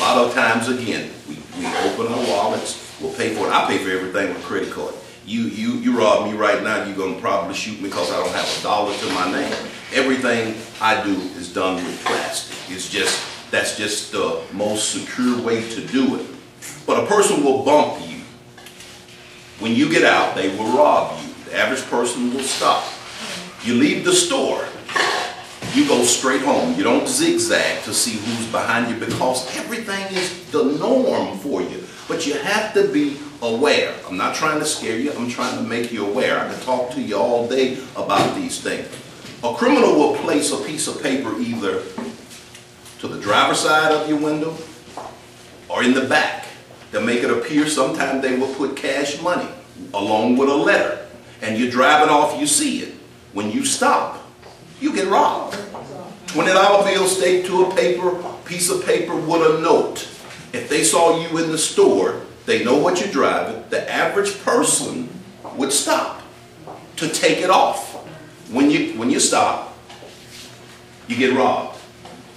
A lot of times, again, we open our wallets, we'll pay for it. I pay for everything with credit card. You rob me right now, you're going to probably shoot me because I don't have a dollar to my name. Everything I do is done with plastic. That's just the most secure way to do it. But a person will bump you. When you get out, they will rob you. The average person will stop. You leave the store, you go straight home. You don't zigzag to see who's behind you because everything is the norm for you. But you have to be aware. I'm not trying to scare you. I'm trying to make you aware. I can talk to you all day about these things. A criminal will place a piece of paper either to the driver's side of your window or in the back. They'll make it appear. Sometimes they will put cash money along with a letter. And you're driving off, you see it. When you stop, you get robbed. $20 bill staked to a piece of paper with a note. If they saw you in the store, they know what you're driving. The average person would stop to take it off. When you stop, you get robbed.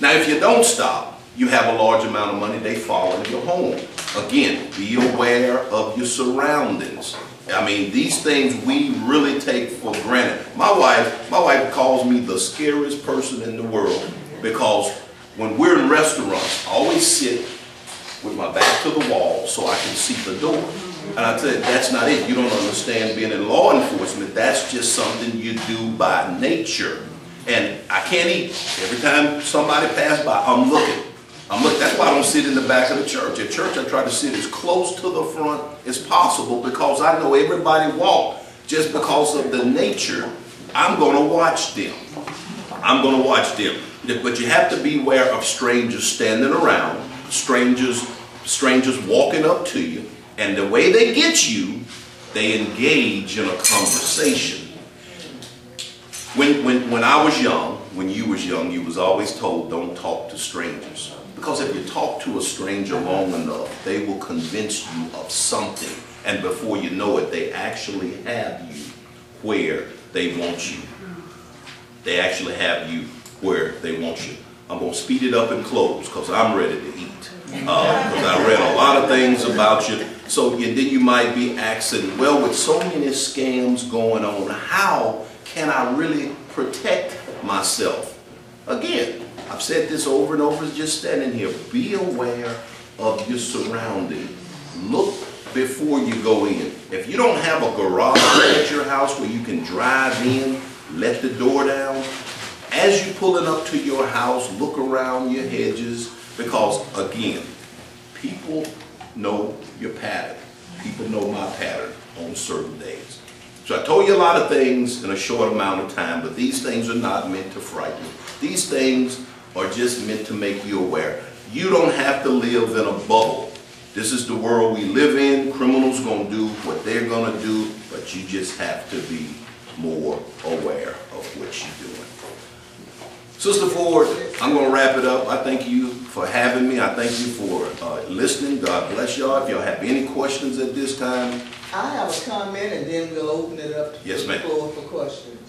Now, if you don't stop, you have a large amount of money, they fall into your home. Again, be aware of your surroundings. I mean, these things we really take for granted. My wife calls me the scariest person in the world because when we're in restaurants, I always sit with my back to the wall so I can see the door. And I tell you, that's not it. You don't understand being in law enforcement. That's just something you do by nature. And I can't eat. Every time somebody passes by, I'm looking. That's why I don't sit in the back of the church. At church, I try to sit as close to the front as possible because I know everybody walk. Just because of the nature, I'm going to watch them. I'm going to watch them. But you have to beware of strangers standing around, strangers walking up to you, and the way they get you, they engage in a conversation. When I was young, when you was young, you was always told don't talk to strangers. Because if you talk to a stranger long enough, they will convince you of something. And before you know it, they actually have you where they want you. They actually have you where they want you. I'm going to speed it up and close because I'm ready to eat. Because I read a lot of things about you. So then you might be asking, well, with so many scams going on, how can I really protect myself? Again, I've said this over and over, just standing here. Be aware of your surroundings. Look before you go in. If you don't have a garage at your house where you can drive in, let the door down, as you're pulling up to your house, look around your hedges because, again, people know your pattern. People know my pattern on certain days. So I told you a lot of things in a short amount of time, but these things are not meant to frighten you. These things are just meant to make you aware. You don't have to live in a bubble. This is the world we live in. Criminals going to do what they're going to do, but you just have to be more aware of what you're doing. Sister Ford, I'm going to wrap it up. I thank you for having me. I thank you for listening. God bless y'all. If y'all have any questions at this time. I have a comment and then we'll open it up to the floor for questions.